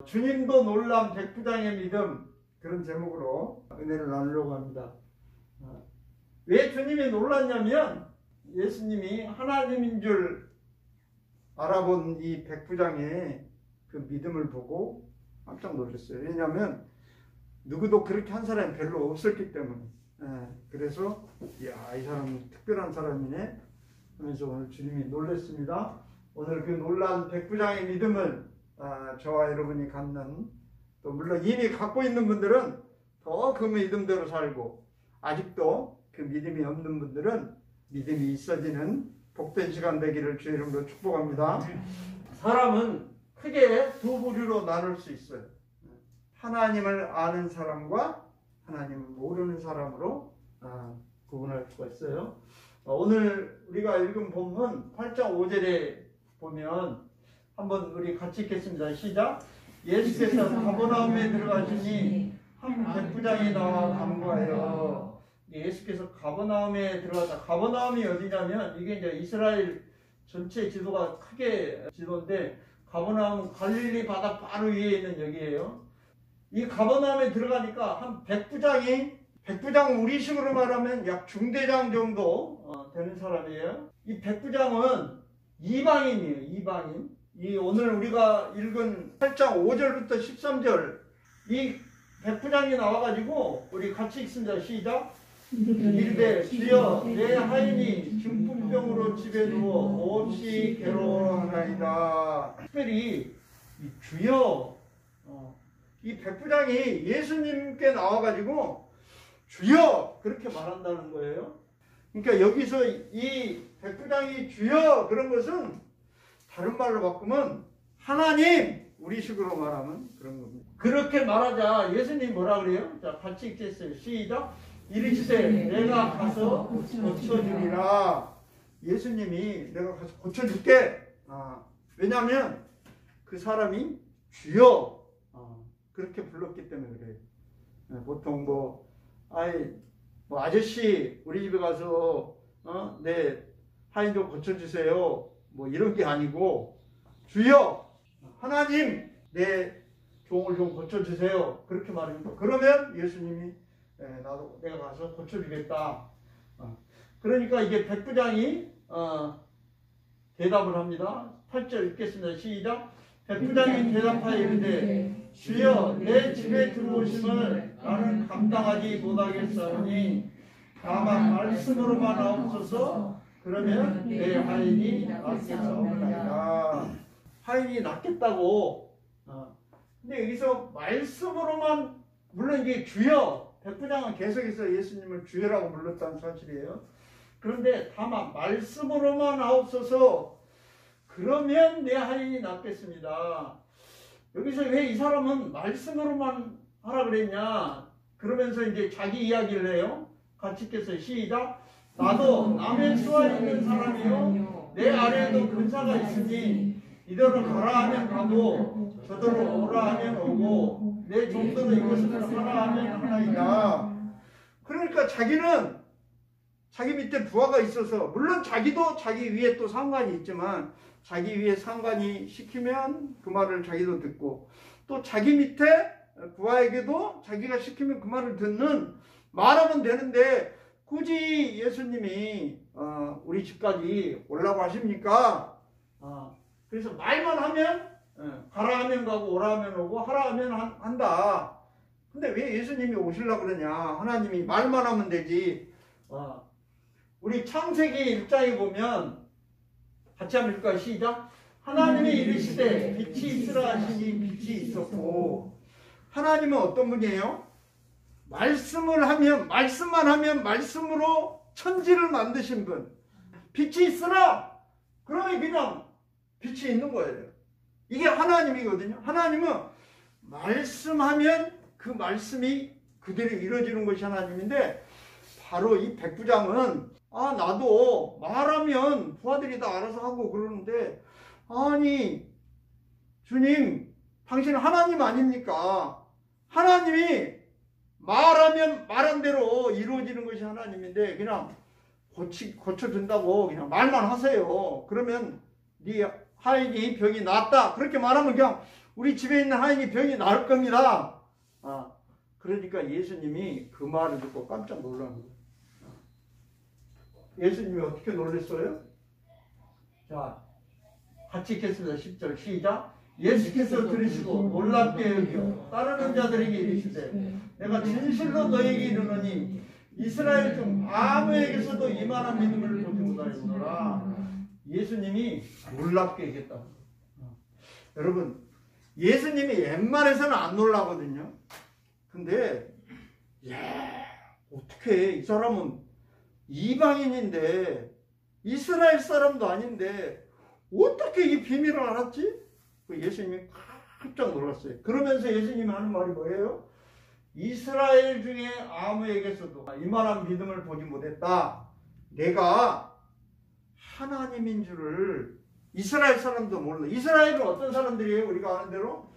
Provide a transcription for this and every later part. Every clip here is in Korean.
주님도 놀란 백부장의 믿음, 그런 제목으로 은혜를 나누려고 합니다. 왜 주님이 놀랐냐면 예수님이 하나님인 줄 알아본 이 백부장의 그 믿음을 보고 깜짝 놀랐어요. 왜냐하면 누구도 그렇게 한 사람이 별로 없었기 때문에. 그래서 이야, 이 사람은 특별한 사람이네 하면서 오늘 주님이 놀랐습니다. 오늘 그 놀란 백부장의 믿음을 저와 여러분이 갖는, 또 물론 이미 갖고 있는 분들은 더 그 믿음대로 살고, 아직도 그 믿음이 없는 분들은 믿음이 있어지는 복된 시간 되기를 주의 이름으로 축복합니다. 사람은 크게 두 부류로 나눌 수 있어요. 하나님을 아는 사람과 하나님을 모르는 사람으로 구분할 수가 있어요. 오늘 우리가 읽은 본문 8장 5절에 보면 한번 우리 같이 읽겠습니다. 시작. 예수께서 가버나움에 들어가시니 한 백부장이 나와 간구하여. 예수께서 가버나움에 들어가다. 가버나움이 어디냐면 이게 이제 이스라엘 전체 지도가 크게 지도인데, 가버나움은 갈릴리 바다 바로 위에 있는 여기예요. 이 가버나움에 들어가니까 한 백부장 우리식으로 말하면 약 중대장 정도 되는 사람이에요. 이 백부장은 이방인이에요. 이방인. 이 오늘 우리가 읽은 8장 5절부터 13절 이 백부장이 나와가지고 우리 같이 읽습니다. 시작. 이르되 주여 내 하인이 중풍병으로 집에 누워 몹시 괴로워하나이다. 특별히 이 주여, 이 백부장이 예수님께 나와가지고 주여 그렇게 말한다는 거예요. 그러니까 여기서 이 백부장이 주여 그런 것은 다른 말로 바꾸면 하나님, 우리식으로 말하면 그런 겁니다. 그렇게 말하자 예수님 뭐라 그래요? 자, 같이 읽겠어요. 시작. 이르시되 내가 가서 고쳐주리라. 예수님이 내가 가서 고쳐줄게. 왜냐하면 그 사람이 주여 그렇게 불렀기 때문에 그래요. 보통 아저씨 우리 집에 가서 내 하인 좀 고쳐주세요 뭐 이런 게 아니고, 주여 하나님 내 종을 좀 고쳐주세요 그렇게 말합니다. 그러면 예수님이 내가 가서 고쳐주겠다. 그러니까 이게 백부장이 대답을 합니다. 8절 읽겠습니다. 시작. 백부장이 대답하여 이르되 주여 내 집에 들어오심을 나는 감당하지 못하겠사오니 다만 말씀으로만 하옵소서. 그러면 내 하인이 낫겠사오니이다. 하인이 낫겠다고. 근데 여기서 말씀으로만, 물론 이게 주여, 백부장은 계속해서 예수님을 주여라고 불렀다는 사실이에요. 그런데 다만 말씀으로만 하옵소서. 그러면 내 하인이 낫겠습니다. 여기서 왜 이 사람은 말씀으로만 하라 그랬냐? 그러면서 이제 자기 이야기를 해요. 같이 읽겠어요. 시작. 나도 남의 수하에 있는 사람이요 내 아래에도 근사가 있으니 이대로 가라 하면 가고 저대로 오라 하면 오고 내 종들은 이것을 하라 하면 하나이다. 그러니까 자기는 자기 밑에 부하가 있어서, 물론 자기도 자기 위에 또 상관이 있지만 자기 위에 상관이 시키면 그 말을 자기도 듣고, 또 자기 밑에 부하에게도 자기가 시키면 그 말을 듣는, 말하면 되는데 굳이 예수님이 우리 집까지 오라고 하십니까? 그래서 말만 하면 가라 하면 가고 오라 하면 오고 하라 하면 한다. 근데 왜 예수님이 오시려고 그러냐? 하나님이 말만 하면 되지. 우리 창세기 1장에 보면 같이 한번 읽을까요? 시작. 하나님이 이르시되 빛이 있으라 하시니 빛이 있었고. 하나님은 어떤 분이에요? 말씀만 하면 말씀으로 천지를 만드신 분. 빛이 있으라! 그러면 그냥 빛이 있는 거예요. 이게 하나님이거든요. 하나님은 말씀하면 그 말씀이 그대로 이루어지는 것이 하나님인데, 바로 이 백부장은 나도 말하면 부하들이 다 알아서 하고 그러는데, 아니 주님 당신은 하나님 아닙니까? 하나님이 말하면 말한 대로 이루어지는 것이 하나님인데 그냥 고쳐준다고 그냥 말만 하세요. 그러면 네 하인이 병이 낫다 그렇게 말하면 그냥 우리 집에 있는 하인이 병이 나을 겁니다. 그러니까 예수님이 그 말을 듣고 깜짝 놀란 거예요. 예수님이 어떻게 놀랐어요? 자, 같이 읽겠습니다. 10절 시작. 예수께서 들으시고 놀랍게 여겨 따르는 자들에게 이르시되 내가 진실로 너에게 이르노니 이스라엘 중 아무에게서도 이만한 믿음을 보지 못하였노라. 예수님이 놀랍게 얘기했다. 여러분, 예수님이 웬만해서는 안 놀라거든요. 근데 어떻게 이 사람은 이방인인데 이스라엘 사람도 아닌데 어떻게 이 비밀을 알았지? 예수님이 깜짝 놀랐어요. 그러면서 예수님이 하는 말이 뭐예요? 이스라엘 중에 아무에게서도 이만한 믿음을 보지 못했다. 내가 하나님인 줄을 이스라엘 사람도 몰라. 이스라엘은 어떤 사람들이에요? 우리가 아는 대로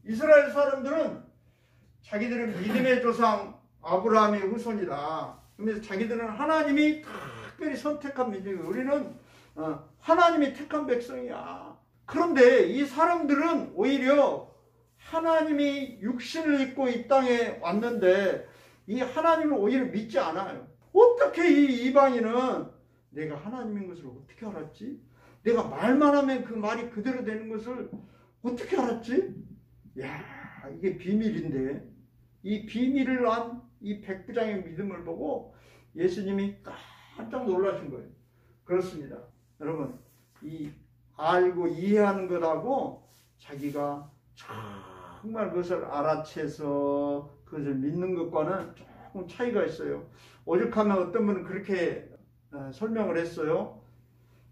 이스라엘 사람들은 자기들은 믿음의 조상 아브라함의 후손이다. 그러면서 자기들은 하나님이 특별히 선택한 민족이고 우리는 하나님이 택한 백성이야. 그런데 이 사람들은 오히려 하나님이 육신을 입고 이 땅에 왔는데 이 하나님을 오히려 믿지 않아요. 어떻게 이 이방인은 내가 하나님인 것을 어떻게 알았지? 내가 말만 하면 그 말이 그대로 되는 것을 어떻게 알았지? 야, 이게 비밀인데 이 비밀을 안 이 백부장의 믿음을 보고 예수님이 깜짝 놀라신 거예요. 그렇습니다. 여러분, 이 알고 이해하는 것하고 자기가 정말 그것을 알아채서 그것을 믿는 것과는 조금 차이가 있어요. 오죽하면 어떤 분은 그렇게 설명을 했어요.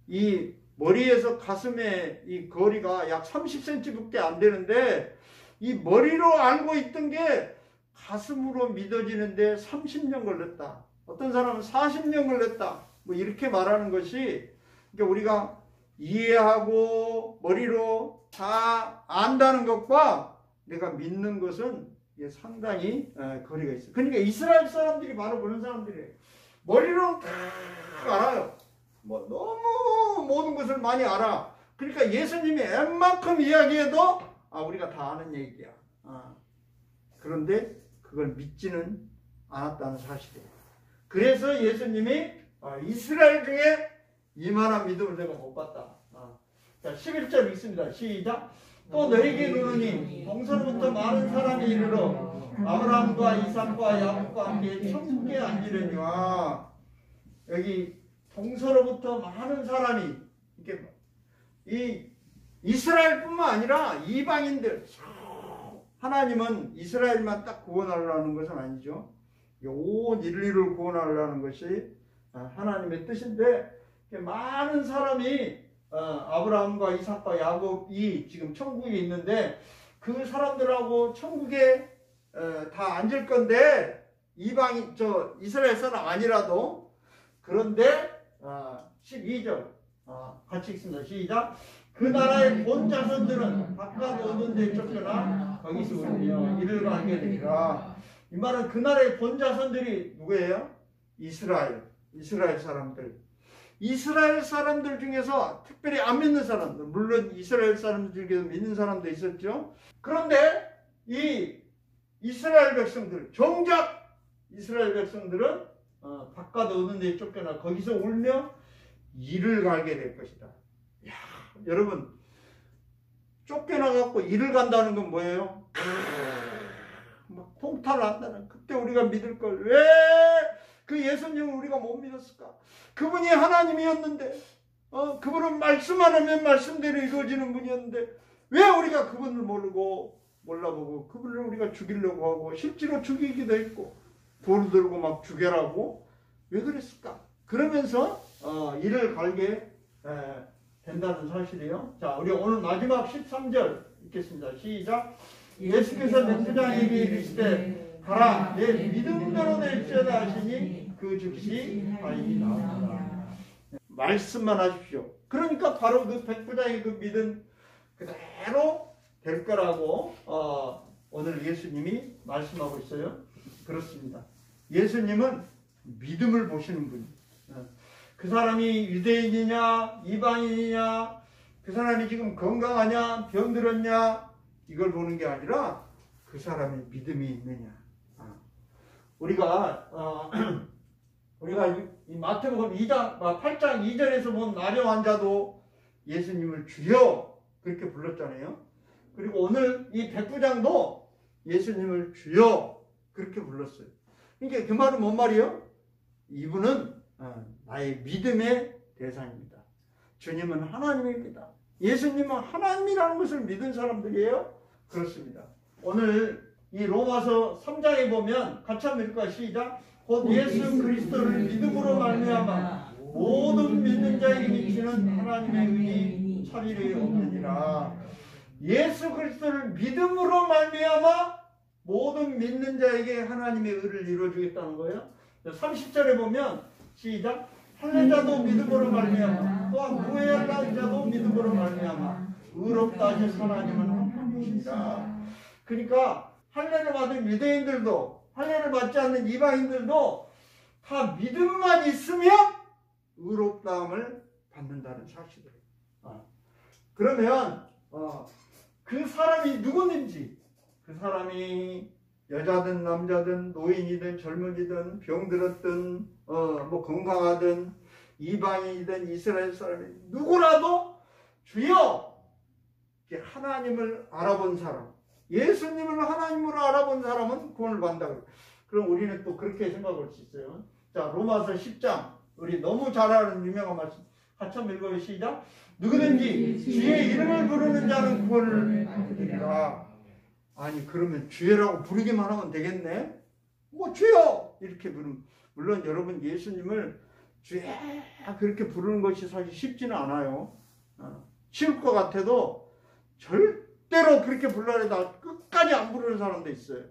이 머리에서 가슴에 이 거리가 약 30cm밖에 안 되는데 이 머리로 알고 있던 게 가슴으로 믿어지는데 30년 걸렸다. 어떤 사람은 40년 걸렸다. 뭐 이렇게 말하는 것이 그러니까 우리가 이해하고 머리로 다 안다는 것과 내가 믿는 것은 상당히 거리가 있어요. 그러니까 이스라엘 사람들이 바로 그런 사람들이에요. 머리로 다 알아요. 뭐 너무 모든 것을 많이 알아. 그러니까 예수님이 웬만큼 이야기해도 우리가 다 아는 얘기야. 그런데 그걸 믿지는 않았다는 사실이에요. 그래서 예수님이 이스라엘 중에 이만한 믿음을 내가 못 봤다. 자, 11절 읽습니다. 시작. 또 너에게 이르노니 동서로부터 많은 사람이 이르러 아브라함과 이삭과 야곱과 함께 천국에 앉으려니와. 여기 동서로부터 많은 사람이 이렇게 이 이스라엘뿐만 아니라 이방인들, 하나님은 이스라엘만 딱 구원하려는 것은 아니죠. 온 인류를 구원하려는 것이 하나님의 뜻인데 많은 사람이 아브라함과 이삭과 야곱이 지금 천국에 있는데 그 사람들하고 천국에 다 앉을 건데 이방인 이스라엘 사람 아니라도. 그런데 12절 같이 읽습니다. 시작. 그 나라의 본 자손들은 바깥 얻은 데 쫓겨나 거기서 울며 이를 가게 되리라. 이 말은 그 나라의 본 자손들이 누구예요? 이스라엘 사람들. 이스라엘 사람들 중에서 특별히 안 믿는 사람들, 물론 이스라엘 사람들 중에서 믿는 사람도 있었죠. 그런데 이 이스라엘 백성들, 정작 이스라엘 백성들은 바깥 어느 데 쫓겨나 거기서 울며 이를 가게 될 것이다. 야, 여러분, 쫓겨나갖고 이를 간다는 건 뭐예요? 막 통탄을 한다는. 그때 우리가 믿을 걸. 왜 그 예수님을 우리가 못 믿었을까? 그분이 하나님이었는데, 그분은 말씀 안 하면 말씀대로 이루어지는 분이었는데, 왜 우리가 그분을 몰라보고 그분을 우리가 죽이려고 하고 실제로 죽이기도 했고 돌 들고 막 죽여라고 왜 그랬을까? 그러면서 이를 갈게 된다는 사실이에요. 자, 우리 오늘 마지막 13절 읽겠습니다. 시작. 예수께서 백부장에게 이르시되 가라, 내 믿음대로 될지어다 하시니 그 즉시 아이 나옵니다. 말씀만 하십시오. 그러니까 바로 그 백부장의 그 믿음 그대로 될 거라고 오늘 예수님이 말씀하고 있어요. 그렇습니다. 예수님은 믿음을 보시는 분이에요. 그 사람이 유대인이냐 이방인이냐, 그 사람이 지금 건강하냐 병들었냐, 이걸 보는 게 아니라 그 사람의 믿음이 있느냐. 우리가 이 마태복음 8장 2절에서 본 나병 환자도 예수님을 주여 그렇게 불렀잖아요. 그리고 오늘 이 백부장도 예수님을 주여 그렇게 불렀어요. 그러니까 그 말은 뭔 말이에요? 이분은 나의 믿음의 대상입니다. 주님은 하나님입니다. 예수님은 하나님이라는 것을 믿은 사람들이에요. 그렇습니다. 오늘 이 로마서 3장에 보면 같이 한번 읽을까요? 시작. 곧 예수 그리스도를 믿음으로 말미암아 모든 믿는 자에게 미치는 하나님의 의니 차별이 없느니라. 예수 그리스도를 믿음으로 말미암아 모든 믿는 자에게 하나님의 의를 이루어주겠다는 거예요. 30절에 보면 시작. 할례자도 믿음으로 말미암아 또한 무해할 자도 믿음으로 말미암아 의롭다 하신 하나님은 한 분이시라. 그러니까 할례를 받은 유대인들도 할례를 받지 않는 이방인들도 다 믿음만 있으면 의롭다함을 받는다는 사실이에요. 그러면 그 사람이 누구든지 그 사람이 여자든 남자든 노인이든 젊은이든 병들었든 뭐 건강하든 이방인이든 이스라엘 사람이 누구라도 주여 하나님을 알아본 사람, 예수님을 하나님으로 알아본 사람은 구원을 받는다. 그럼 우리는 또 그렇게 생각할 수 있어요. 자, 로마서 10장 우리 너무 잘 아는 유명한 말씀 같이 한번 읽어요. 시작. 누구든지 주의 이름을 부르는 자는 구원을 받으리라. 아니 그러면 주여라고 부르기만 하면 되겠네. 뭐 주여 이렇게 부르면, 물론 여러분 예수님을 주여 그렇게 부르는 것이 사실 쉽지는 않아요. 쉬울 것 같아도 절대로 그렇게 불러내다 끝까지 안 부르는 사람도 있어요.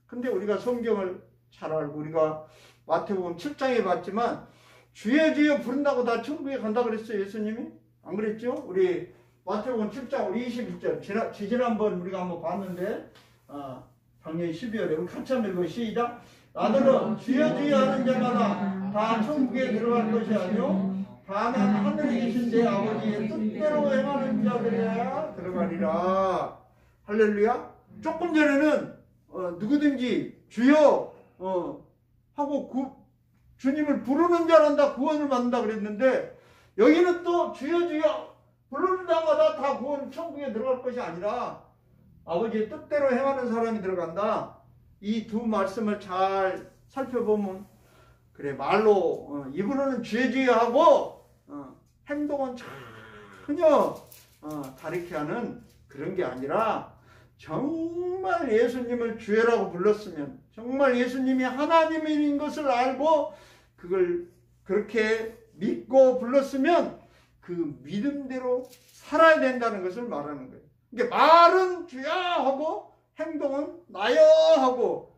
근데 우리가 성경을 잘 알고 우리가 마태복음 7장에 봤지만 주여 주여 부른다고 다 천국에 간다 그랬어요. 예수님이 안 그랬죠? 우리 마태복음 7장 우리 21절 지난번 우리가 한번 봤는데 작년 12월에 우리 같이 한번 읽어 시작. 나더러 주여 주여 하는 자마다 다 천국에 들어갈 것이 아니요 다만 하늘에 계신 내 아버지의 뜻대로 행하는 자들이야 들어가리라. 할렐루야. 조금 전에는 누구든지 주여 하고 주님을 부르는 자란다 구원을 받는다 그랬는데 여기는 또 주여 주여 부르는 자마다 다 구원 천국에 들어갈 것이 아니라 아버지의 뜻대로 행하는 사람이 들어간다. 이 두 말씀을 잘 살펴보면 그래 말로 입으로는 주여 주여 하고 행동은 전혀 다르게 하는 그런 게 아니라 정말 예수님을 주여라고 불렀으면 정말 예수님이 하나님인 것을 알고 그걸 그렇게 믿고 불렀으면 그 믿음대로 살아야 된다는 것을 말하는 거예요. 그러니까 말은 주야 하고 행동은 나여 하고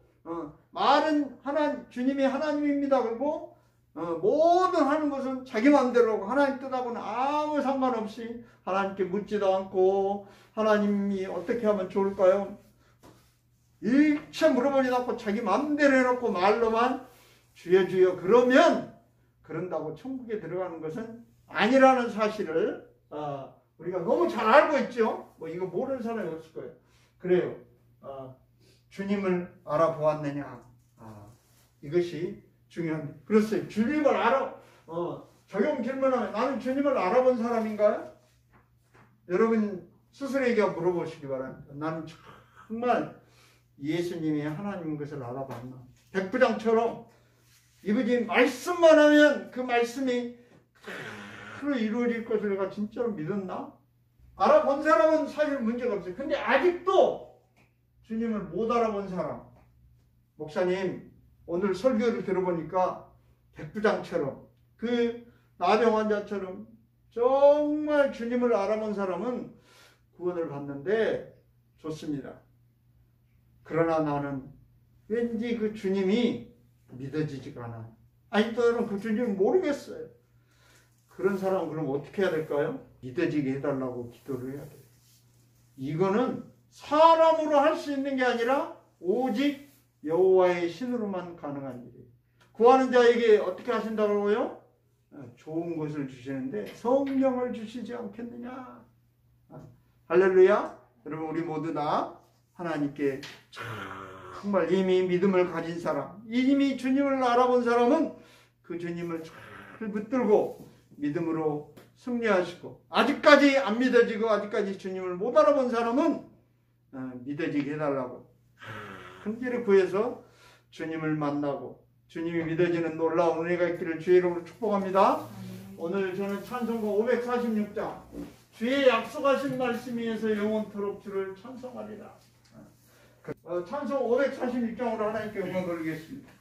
말은 주님이 하나님입니다. 그리고 모든 하는 것은 자기 마음대로 하고 하나님 뜻하고는 아무 상관없이 하나님께 묻지도 않고 하나님이 어떻게 하면 좋을까요? 일체 물어보지도 않고 자기 마음대로 해놓고 말로만 주여 주여 그러면 그런다고 천국에 들어가는 것은 아니라는 사실을 우리가 너무 잘 알고 있죠. 뭐 이거 모르는 사람이 없을 거예요. 그래요. 주님을 알아보았느냐. 이것이 중요합니다. 그렇어요. 주님을 적용 질문하면 나는 주님을 알아본 사람인가요? 여러분 스스로에게 물어보시기 바랍니다. 나는 정말 예수님이 하나님인 것을 알아봤나? 백부장처럼 이분이 말씀만 하면 그 말씀이 그대로 이루어질 것을 내가 진짜로 믿었나? 알아본 사람은 사실 문제가 없어요. 근데 아직도 주님을 못 알아본 사람, 목사님 오늘 설교를 들어보니까 백부장처럼 그 나병 환자처럼 정말 주님을 알아본 사람은 구원을 받는데 좋습니다. 그러나 나는 왠지 그 주님이 믿어지지가 않아요. 아직도 여러분 그 주님을 모르겠어요. 그런 사람은 그럼 어떻게 해야 될까요? 믿어지게 해달라고 기도를 해야 돼요. 이거는 사람으로 할 수 있는 게 아니라 오직 여호와의 신으로만 가능한 일이에요. 구하는 자에게 어떻게 하신다고요? 좋은 것을 주시는데 성령을 주시지 않겠느냐. 할렐루야. 여러분 우리 모두 다 하나님께 정말 이미 믿음을 가진 사람, 이미 주님을 알아본 사람은 그 주님을 잘 붙들고 믿음으로 승리하시고, 아직까지 안 믿어지고 아직까지 주님을 못 알아본 사람은 믿어지게 해달라고 간절히 구해서 주님을 만나고 주님이 믿어지는 놀라운 은혜가 있기를 주의 이름으로 축복합니다. 오늘 저는 찬송가 546장 주의 약속하신 말씀 위에서 영원토록 주를 찬송하리라. 찬송 546장으로 하나님께 영광 돌리겠습니다.